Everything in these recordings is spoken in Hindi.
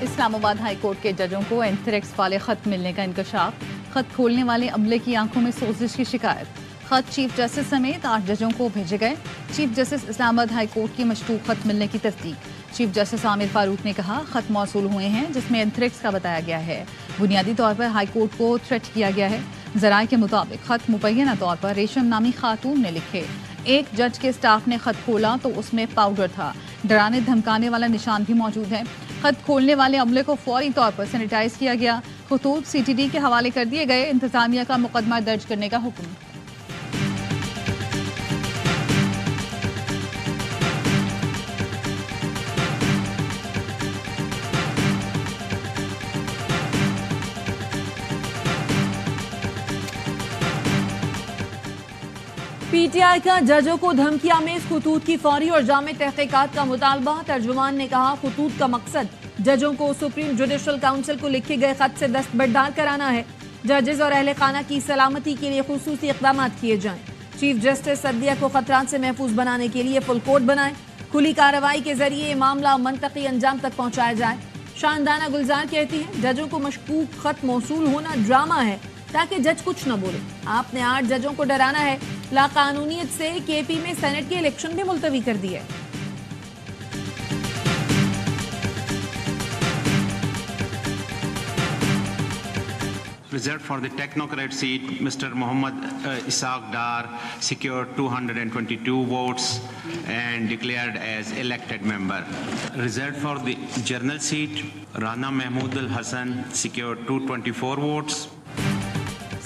इस्लामाबाद हाई कोर्ट के जजों को एंथ्रेक्स वाले खत मिलने का इंकशाफ। खत खोलने वाले अमले की आंखों में सोजिश की शिकायत। खत चीफ जस्टिस समेत 8 जजों को भेजे गए। Chief justice Islamabad high court की मशतूक खत मिलने की तस्दीक। चीफ जस्टिस आमिर फारूक ने कहा खत मौसूल हुए हैं जिसमें एंथ्रेक्स का बताया गया है। बुनियादी तौर पर हाई कोर्ट को थ्रेट किया गया है। जराए के मुताबिक खत मुबैना तौर पर रेशम नामी खातून ने लिखे। एक जज के स्टाफ ने खत खोला तो उसमें पाउडर था। डराने धमकाने वाला निशान भी मौजूद है। खत खोलने वाले अमले को फौरी तौर पर सैनिटाइज किया गया। खतूत CTD के हवाले कर दिए गए। इंतजामिया का मुकदमा दर्ज करने का हुक्म। PTI का जजों को धमकियां में खतूत की फौरी और जामे तहकीकात का मुतालबा। तर्जुमान ने कहा खतूत का मकसद जजों को सुप्रीम जुडिशल काउंसिल को लिखे गए खत से दस्तबरदार कराना है। जजेस और अहले खाना की सलामती के लिए खुसूसी इक़दाम किए जाएं। चीफ जस्टिस सदिया को खतरात से महफूज बनाने के लिए फुल कोर्ट बनाएं। खुली कार्रवाई के जरिए मामला मनतकी अंजाम तक पहुंचाया जाए। शानदाना गुलजार कहती हैं जजों को मशकूक खत मौसूल होना ड्रामा है ताकि जज कुछ न बोले। आपने 8 जजों को डराना है। लाकानूनियत से KP में सेनेट के इलेक्शन भी मुलतवी कर दिए। Result for the technocrat seat, Mr. Mohammad Ishaq Dar secured 222 votes and declared as elected member. Result for the general seat, Rana Mahmood Al Hassan secured 224 votes.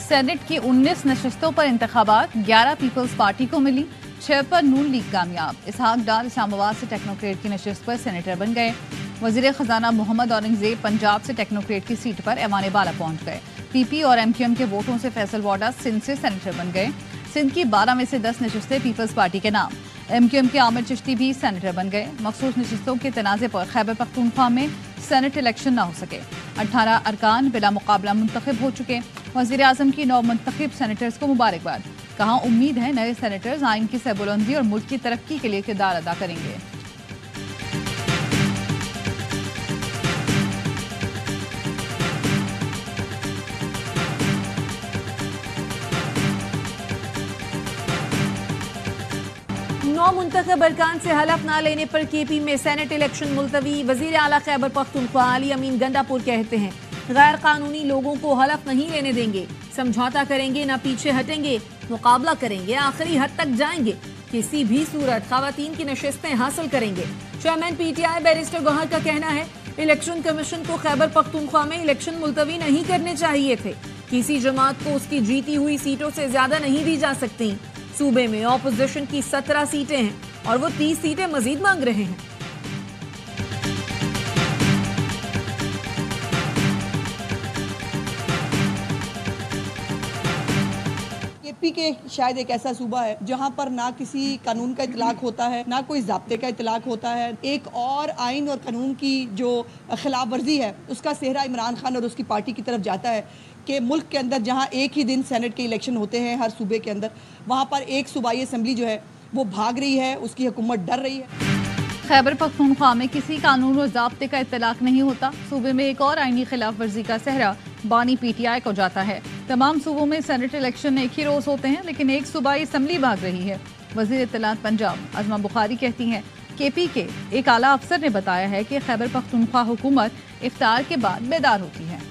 Senate की 19 नशिस्तों पर इंतखाबात 11 पीपल्स पार्टी को मिली। 6 पर नून लीग कामयाब। इसहाक डार इस्लामाबाद से टेक्नोक्रेट की नशिस्त पर सेनेटर बन गए। वजीर खजाना मोहम्मद औरंगजेब पंजाब से टेक्नोक्रेट की सीट पर ऐवान बाला पहुंच गए। PP और MQM के वोटों से फैसल वाडा सिंध से सेनेटर बन गए। सिंध की 12 में से 10 नशिस्तें पीपल्स पार्टी के नाम। MQM के आमिर चिश्ती भी सेनेटर बन गए। मखसूस नशिस्तों के तनाज़े पर खैबर पख्तूनख्वा में सेनेट इलेक्शन न हो सके। 18 अरकान बिला मुकाबला मुंतखब हो चुके। वज़ीर आज़म की 9 मुंतखब सेनेटर्स को मुबारकबाद। कहा उम्मीद है नए सेनेटर्स आइन की सरबुलंदी और मुल्क की तरक्की के लिए किरदार अदा करेंगे। मुंतखब अरकान से हलफ ना लेने पर KP में सेनेट इलेक्शन मुलतवी। वजीर आला खैबर पख्तूनख्वा अली अमीन गंडापुर कहते हैं गैर कानूनी लोगों को हलफ नहीं लेने देंगे। समझौता करेंगे ना पीछे हटेंगे। मुकाबला करेंगे आखिरी हद तक जाएंगे। किसी भी सूरत खवातीन की नशिस्तें हासिल करेंगे। चेयरमैन PTI बैरिस्टर गौहर का कहना है इलेक्शन कमीशन को खैबर पख्तूनख्वा में इलेक्शन मुलतवी नहीं करने चाहिए थे। किसी जमात को उसकी जीती हुई सीटों से ज्यादा नहीं दी जा सकती। सूबे में ऑपोजिशन की 17 सीटें हैं और वो 30 सीटें मजीद मांग रहे हैं। KP के शायद एक ऐसा सूबा है जहां पर ना किसी कानून का इतलाक होता है ना कोई ज़ाब्ते का इतलाक होता है। एक और आइन और कानून की जो खिलाफ वर्जी है उसका सेहरा इमरान खान और उसकी पार्टी की तरफ जाता है कि मुल्क के अंदर जहां एक ही दिन सेनेट के इलेक्शन होते हैं हर सूबे के अंदर, वहां पर एक सूबाई असम्बली जो है वो भाग रही है, उसकी हुकूमत डर रही है। खैबर पख्तूनख्वा में किसी कानून और ज़ाब्ते का इत्तलाक नहीं होता। सूबे में एक और आइनी खिलाफ वर्जी का सहरा बानी PTI को जाता है। तमाम सूबों में सेनेट इलेक्शन एक ही रोज होते हैं लेकिन एक सूबाई असम्बली भाग रही है। वजीर इत्तलात पंजाब अजमा बुखारी कहती हैं KP के एक आला अफसर ने बताया है कि खैबर पख्तूनख्वा हुकूमत इफ्तार के बाद बेदार होती है।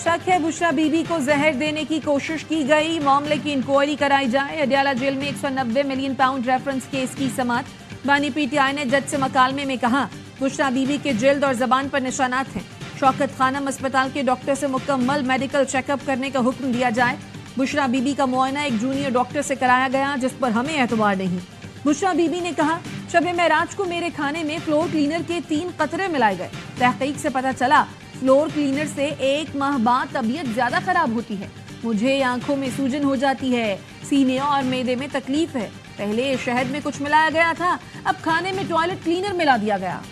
शक है बुशरा बीबी को जहर देने की कोशिश की गई। मामले की इंक्वायरी कराई जाए। अडियाला जेल में 190 मिलियन पाउंड रेफरेंस केस की समात। बानी PTI ने जज से मकालमे में कहा बुशरा बीबी के जिल्द और जबान पर निशानात हैं। शौकत खानम अस्पताल के डॉक्टर से मुकम्मल मेडिकल चेकअप करने का हुक्म दिया जाए। बुशरा बीबी का मुआयना एक जूनियर डॉक्टर से कराया गया जिस पर हमें एतबार नहीं। बुशरा बीबी ने कहा शब मेराज को मेरे खाने में फ्लोर क्लीनर के 3 कतरे मिलाए गए। तहकीक से पता चला फ्लोर क्लीनर से 1 माह बाद तबीयत ज्यादा खराब होती है। मुझे आंखों में सूजन हो जाती है, सीने और मैदे में तकलीफ है। पहले शहद में कुछ मिलाया गया था, अब खाने में टॉयलेट क्लीनर मिला दिया गया।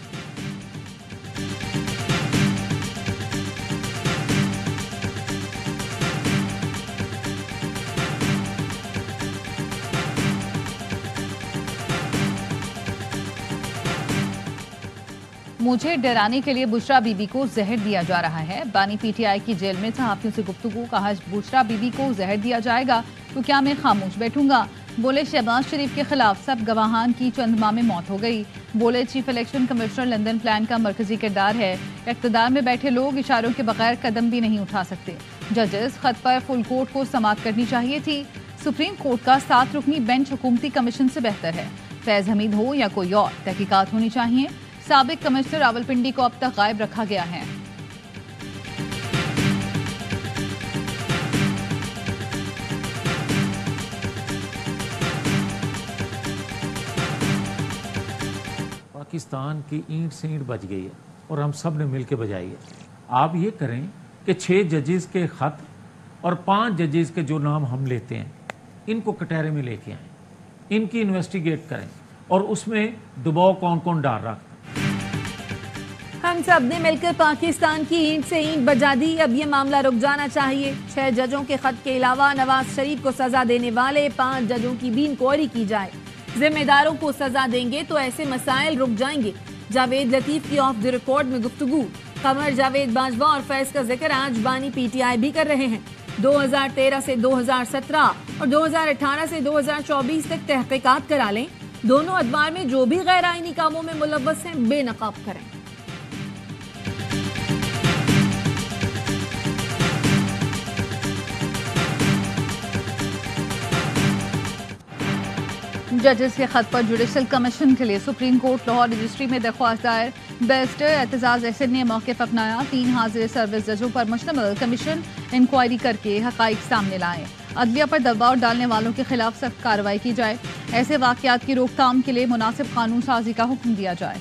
मुझे डराने के लिए बुशरा बीबी को जहर दिया जा रहा है। बानी पीटीआई की जेल में सहाफियों से गुफ्तगू, कहा बुशरा बीबी को जहर दिया जाएगा तो क्या मैं खामोश बैठूंगा। बोले शहबाज शरीफ के खिलाफ सब गवाहान की चंद माह में मौत हो गई। बोले chief election commissioner London plan का मरकजी किरदार है। इख्तिदार में बैठे लोग इशारों के बगैर कदम भी नहीं उठा सकते। जजेस खत पर फुल कोर्ट को समाअत करनी चाहिए थी। सुप्रीम कोर्ट का 7 रुकनी बेंच हुकूमती कमीशन से बेहतर है। फैज हमीद हो या कोई और, तहकीकात होनी चाहिए। साबिक कमिश्नर रावलपिंडी को अब तक गायब रखा गया है। पाकिस्तान की ईंट से ईंट बच गई है और हम सब ने मिलकर बजाई है। आप ये करें कि 6 जजेस के खत और 5 जजेस के जो नाम हम लेते हैं इनको कटहरे में लेके आएं, इनकी इन्वेस्टिगेट करें और उसमें दबाव कौन कौन डाल रहा। हम सब ने मिलकर पाकिस्तान की ईंट से ईंट बजा दी। अब ये मामला रुक जाना चाहिए। 6 जजों के खत के अलावा नवाज शरीफ को सजा देने वाले 5 जजों की भी इंक्वायरी की जाए। जिम्मेदारों को सजा देंगे तो ऐसे मसाइल रुक जाएंगे। जावेद लतीफ की ऑफ द रिकॉर्ड में गुफ्तगू। कमर जावेद बाजवा और फैज का जिक्र आज बानी पीटीआई भी कर रहे हैं। 2013 से 2017 और 2018 से 2024 तक तहकीकात करा लें। दोनों अदवार में जो भी गैर आईनी कामों में मुलव्वस हैं बेनकाब करें। जजेस के खत पर जुडिशल कमीशन के लिए सुप्रीम कोर्ट लाहौर रजिस्ट्री में दरख्वास्त दायर। बैरिस्टर एतजाज अहसन ने मौक़िफ़ अपनाया। 3 हाजिर सर्विस जजों पर मुश्तमिल कमीशन इंक्वायरी करके हक़ाइक़ सामने लाए। अदलिया पर दबाव डालने वालों के खिलाफ सख्त कार्रवाई की जाए। ऐसे वाक़यात की रोकथाम के लिए मुनासिब कानून साजी का हुक्म दिया जाए।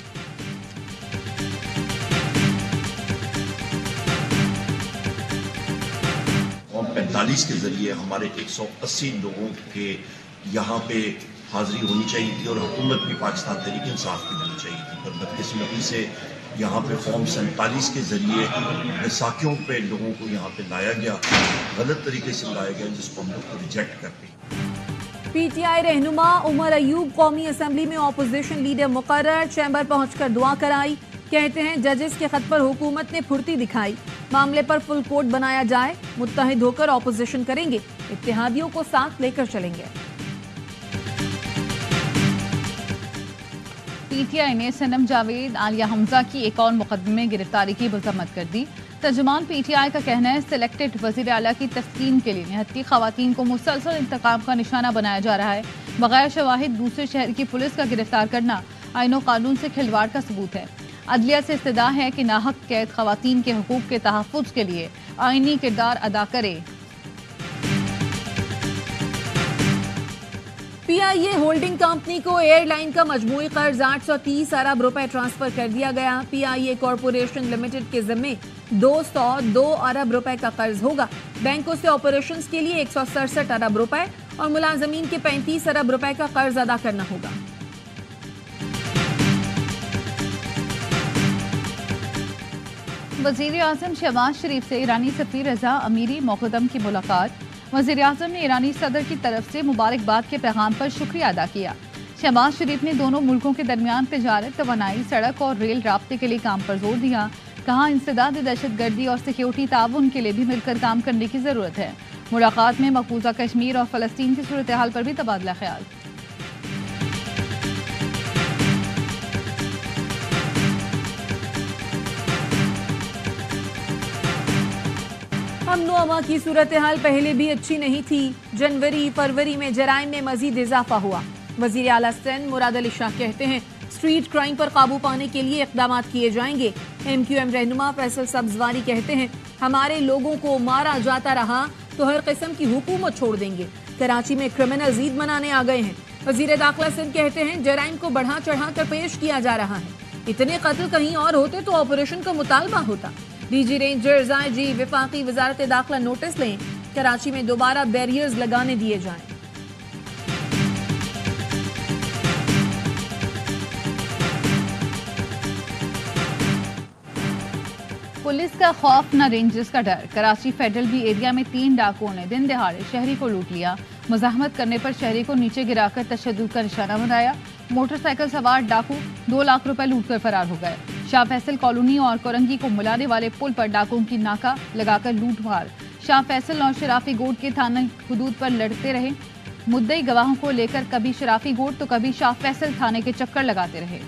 फॉर्म 45 के जरिए हमारे 180 लोगों के यहाँ पे हाजिरी होनी चाहिए थी और हुकूमत भी पाकिस्तान तहरीक इंसाफ की देनी चाहिए थी, पर बदकिस्मती से यहाँ पे फॉर्म 47 के जरिए बैसाखियों पे लोगों को यहाँ पे लाया गया, गलत तरीके से लाया गया, जिसको हम लोग रिजेक्ट करते हैं। पीटीआई रहनुमा उमर अयूब कौमी असम्बली में ऑपोजिशन लीडर मुकर्रर। चैम्बर पहुंचकर दुआ कराई। कहते हैं जजेस के खत पर हुकूमत ने फुर्ती दिखाई। मामले पर फुल कोर्ट बनाया जाए। मुत्तहिद होकर ऑपोजिशन करेंगे। इत्तेहादियों को साथ लेकर चलेंगे। पीटीआई ने सनम जावेद, आलिया हमजा की एक और मुकदमे में गिरफ्तारी की मजम्मत कर दी। तर्जुमान पीटीआई का कहना है सिलेक्टेड वज़ीर आला की तस्कीन के लिए निहत्ती खवातीन को मुसलसल इंतकाम का निशाना बनाया जा रहा है। बगैर शवाहिद दूसरे शहर की पुलिस का गिरफ्तार करना आईन और कानून से खिलवाड़ का सबूत है। अदलिया से इस्तदा है कि नाहक कैद खवातीन के हुकूक के तहफ़्फ़ुज़ के लिए आईनी किरदार अदा करे। पीआईए होल्डिंग कंपनी को एयरलाइन का मजमूई कर्ज 830 अरब रुपए ट्रांसफर कर दिया गया। पीआईए कॉरपोरेशन लिमिटेड के जिम्मे 202 अरब रुपए का कर्ज होगा। बैंकों से ऑपरेशंस के लिए 167 अरब रुपए और मुलाजमीन के 35 अरब रुपए का कर्ज अदा करना होगा। वज़ीर-ए-आज़म शहबाज शरीफ से ईरानी सफ़ीर रज़ा अमीरी मोक़द्दम की मुलाकात। वज़ीर-ए-आज़म ने ईरानी सदर की तरफ से मुबारकबाद के पैगाम पर शुक्रिया अदा किया। शहबाज शरीफ ने दोनों मुल्कों के दरमियान तिजारत, तवानाई, सड़क और रेल राब्ते के लिए काम पर जोर दिया। कहा इंसदाद दहशतगर्दी और सिक्योरिटी ताउन के लिए भी मिलकर काम करने की ज़रूरत है। मुलाकात में मकबूजा कश्मीर और फ़लस्तीन की सूरत हाल पर भी तबादला ख्याल। अमनो अमा की सूरत हाल पहले भी अच्छी नहीं थी। जनवरी फरवरी में जराइम में मजीद इजाफा हुआ। वजीर आला सिंध मुराद अली शाह कहते हैं स्ट्रीट क्राइम पर काबू पाने के लिए इक़दाम किए जाएंगे। MQM रहनुमा फैसल सब्जवारी कहते हैं हमारे लोगों को मारा जाता रहा तो हर किस्म की हुकूमत छोड़ देंगे। कराची में क्रिमिनल ईद मनाने आ गए हैं। वजीर दाखिला सिंध कहते हैं जराइम को बढ़ा चढ़ा कर पेश किया जा रहा है। इतने कत्ल कहीं और होते तो ऑपरेशन का मुतालबा होता। डीजी रेंजर्स IG विफाकी वजारत दाखिला नोटिस लें। कराची में दोबारा बैरियर्स लगाने दिए जाएं। पुलिस का खौफ न रेंजर्स का डर। कराची फेडरल बी एरिया में 3 डाकुओं ने दिन दहाड़े शहरी को लूट लिया। मुजाहमत करने पर शहरी को नीचे गिराकर तशद्दुद का निशाना बनाया। मोटरसाइकिल सवार डाकू 2 लाख रुपए लूट कर फरार हो गए। शाह फैसल कॉलोनी और कोरंगी को मिलाने वाले पुल पर डाकुओं की नाका लगाकर लूटमार। शाह फैसल और शराफी गोट के थाना हुदूद पर लड़ते रहे मुद्दई गवाहों को लेकर कभी शराफी गोट तो कभी शाह फैसल थाने के चक्कर लगाते रहे।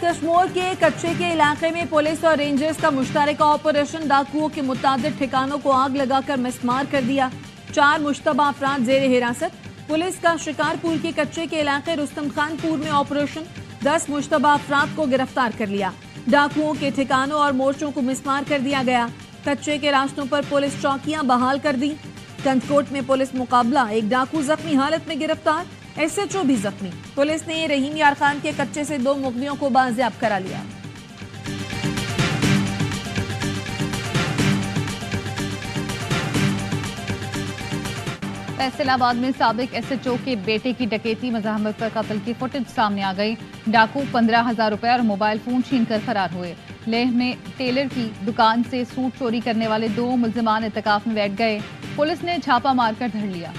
कश्मीर के कच्चे के इलाके में पुलिस और रेंजर्स का मुश्तरका ऑपरेशन, डाकुओं के मुताबिक ठिकानों को आग लगाकर मिसमार कर दिया। 4 मुश्तबा अफराद जेर हिरासत। पुलिस का शिकारपुर के कच्चे के इलाके रुस्तम खानपुर में ऑपरेशन, 10 मुश्तबा अफराद को गिरफ्तार कर लिया। डाकुओं के ठिकानों और मोर्चों को मिसमार कर दिया गया। कच्चे के रास्तों पर पुलिस चौकियां बहाल कर दी। कंदकोट में पुलिस मुकाबला, एक डाकू जख्मी हालत में गिरफ्तार, SHO भी जख्मी। पुलिस ने रहीम यार खान के कच्चे से 2 मुगलियों को बाजियाब करा लिया। फैसलाबाद में साबिक SHO के बेटे की डकैती मज़ाहमत पर कत्ल की फुटेज सामने आ गई। डाकू 15,000 रुपए और मोबाइल फोन छीनकर फरार हुए। लेह में टेलर की दुकान से सूट चोरी करने वाले 2 मुल्जिमान इत्तकाफ में बैठ गए। पुलिस ने छापा मारकर धर लिया।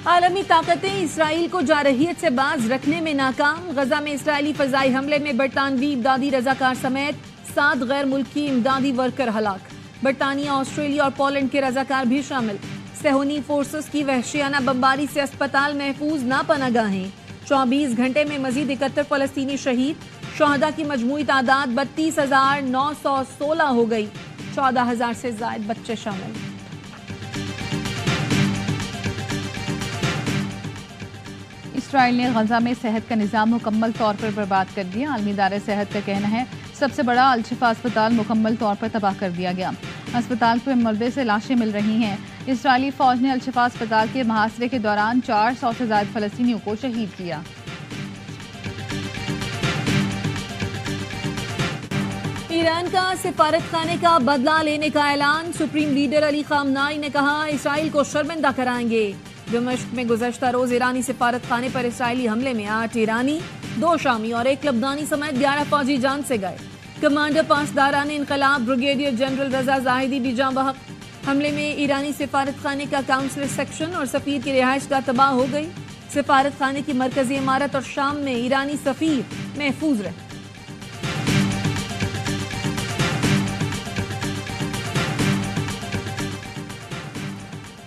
आलमी ताकतें इसराइल को जारहियत से बाज रखने में नाकाम। गजा में इसराइली फजाई हमले में बरतानवी इमदादी रजाकार समेत 7 गैर मुल्की इमदादी वर्कर हलाक। बरतानिया, ऑस्ट्रेलिया और पोलैंड के रजाकार भी शामिल। सेहूनी फोर्सेस की वहशियाना बमबारी से अस्पताल महफूज ना पनागाहें। 24 घंटे में मजीद 71 फलस्तीनी शहीद। शहदा की मजमूई तादाद 32,916 हो गई। 14,000 से ज्यादा बच्चे शामिल। इसराइल ने गजा में सेहत का निज़ाम मुकम्मल तौर पर बर्बाद कर दिया। आलमी इदारे सेहत का कहना है सबसे बड़ा अल-शिफा अस्पताल मुकम्मल तौर पर तबाह कर दिया गया। अस्पताल के मलबे से लाशें मिल रही हैं। इसराइली फौज ने अल-शिफा अस्पताल के मुहासरे के दौरान 400 से ज्यादा फलस्तीनियों को शहीद किया। ईरान का सिफारत खाने का बदला लेने का ऐलान। सुप्रीम लीडर अली खामनाई ने कहा इसराइल को शर्मिंदा कराएंगे। दमिश्क में गुज़श्ता रोज ईरानी सिफारत खाने पर इसराइली हमले में 8 ईरानी, 2 शामी और 1 लबनानी समेत 11 फौजी जान से गए। कमांडर पासदारान इनकलाब ब्रिगेडियर जनरल रजा जाहिदी भी जाँ बहक। हमले में ईरानी सिफारत खाने का काउंसलर सेक्शन और सफीर की रिहाइशगाह तबाह हो गई। सिफारत खाने की मरकजी इमारत और शाम में ईरानी सफीर महफूज रहे।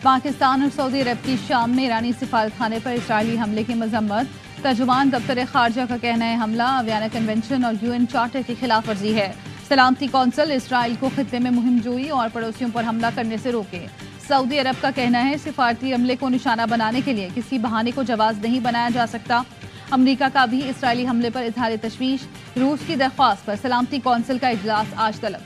पाकिस्तान और सऊदी अरब की शाम में ईरानी सिफारत खाने पर इसराइली हमले की मजम्मत। तर्जुमान दफ्तर खारजा का कहना है हमला वियना कन्वेंशन और UN चार्टर की खिलाफ वर्जी है। सलामती कौंसिल इसराइल को खित्ते में मुहिम जोई और पड़ोसियों पर हमला करने से रोके। सऊदी अरब का कहना है सिफारती हमले को निशाना बनाने के लिए किसी बहाने को जवाज नहीं बनाया जा सकता। अमरीका का भी इसराइली हमले पर इजहार तशवीश। रूस की दरख्वास्त पर सलामती कौंसिल का इजलास आज तलब।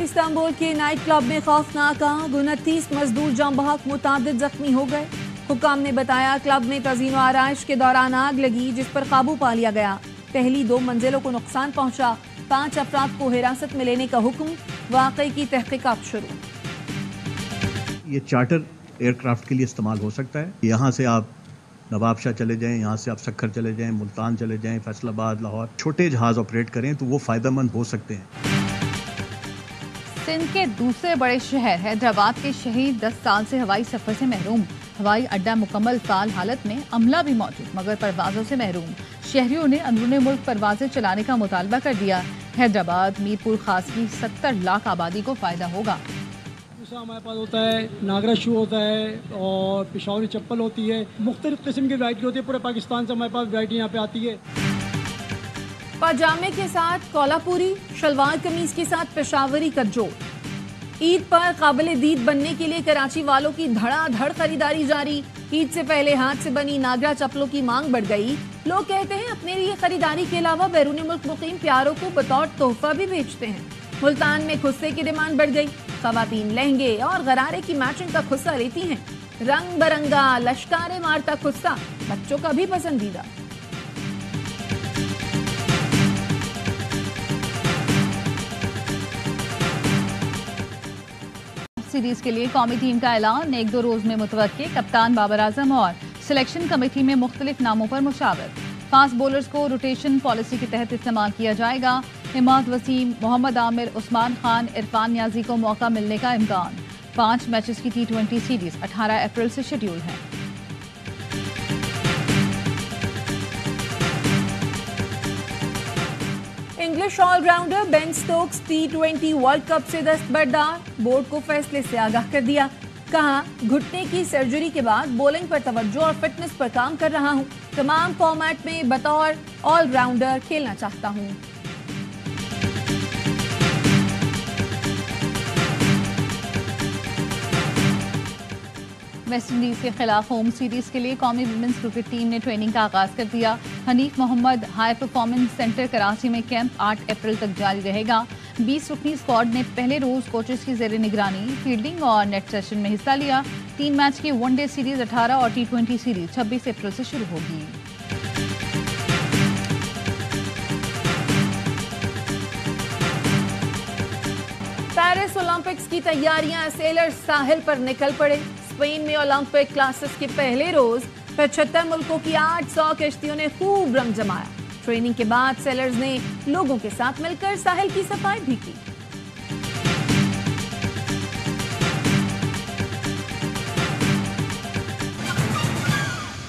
इस्तांबुल के नाइट क्लब में खौफनाक आग, 29 मजदूर जाँ बहक, मुतादिद जख्मी हो गए। हुकाम ने बताया क्लब में तज़ीनो आराइश के दौरान आग लगी जिस पर काबू पा लिया गया। पहली 2 मंजिलों को नुकसान पहुंचा। 5 अफराद को हिरासत में लेने का हुक्म। वाक़ई की तहकीकात शुरू। ये चार्टर एयरक्राफ्ट के लिए इस्तेमाल हो सकता है। यहाँ से आप नवाबशाह चले जाएं, यहाँ से आप सक्खर चले जाएं, मुल्तान चले जाएं, फैसलाबाद, लाहौर, छोटे जहाज ऑपरेट करें तो वो फ़ायदेमंद हो सकते हैं। सिंध के दूसरे बड़े शहर हैदराबाद के शहीद 10 साल से हवाई सफर से महरूम। हवाई अड्डा मुकम्मल फाल हालत में, अमला भी मौजूद मगर परवाजों से महरूम। शहरियों ने अंदरूनी मुल्क परवाजें चलाने का मुतालबा कर दिया। हैदराबाद मीरपुर खास की 70 लाख आबादी को फायदा होगा। हमारे पास होता है नागरा शू होता है और पिशावरी चप्पल होती है। मुख्तलिफ किस्म की वैरायटी होती है। पूरे पाकिस्तान से हमारे पास वैरायटी यहाँ पे आती है। पाजामे के साथ कोल्हापुरी, शलवार कमीज के साथ पेशावरी का जोड़। ईद पर काबिल दीद बनने के लिए कराची वालों की धड़ाधड़ खरीदारी जारी। ईद से पहले हाथ से बनी नागरा चप्पलों की मांग बढ़ गई। लोग कहते हैं अपने लिए खरीदारी के अलावा बैरूनी मुल्क मुकीम प्यारों को बतौर तोहफा भी बेचते हैं। मुल्तान में खुस्से की डिमांड बढ़ गई। खवातीन लहंगे और गरारे की मैचिंग का खुस्सा लेती हैं। रंग बरंगा लश्कारे मारता खुस्सा बच्चों का भी पसंदीदा। सीरीज के लिए कौमी टीम का ऐलान 1-2 रोज में मुतवक्के। कप्तान बाबर आजम और सिलेक्शन कमेटी में मुख्तलिफ नामों पर मुशावरत। फास्ट बॉलर्स को रोटेशन पॉलिसी के तहत इस्तेमाल किया जाएगा। इमाद वसीम, मोहम्मद आमिर, उस्मान खान, इरफान न्याजी को मौका मिलने का इम्कान। 5 मैचेस की T20 सीरीज 18 अप्रैल से शेड्यूल है। English allrounder Ben Stokes T20 world cup से दस्तबरदार, बोर्ड को फैसले से आगाह कर दिया। कहा, घुटने की सर्जरी के बाद बॉलिंग पर तवज्जो और फिटनेस पर काम कर रहा हूं। तमाम फॉर्मेट में बतौर ऑलराउंडर खेलना चाहता हूं। वेस्टइंडीज के खिलाफ होम सीरीज के लिए कौमी वुमेन्स क्रिकेट टीम ने ट्रेनिंग का आगाज कर दिया। Hanif Mohammad high performance centre Karachi में कैंप 8 अप्रैल तक जारी रहेगा। 20 रुकनी स्क्वाड ने पहले रोज कोचेस की जेर निगरानी फील्डिंग और नेट सेशन में हिस्सा लिया। 3 मैच की वनडे सीरीज 18 और T20 सीरीज 26 अप्रैल से शुरू होगी। पेरिस ओलंपिक्स की तैयारियां, सेलर्स साहिल पर निकल पड़े। स्पेन में ओलंपिक क्लासेस के पहले रोज 75 मुल्कों की 800 किश्तियों ने खूब रंग जमाया। ट्रेनिंग के बाद सेलर्स ने लोगों के साथ मिलकर साहिल की सफाई भी की।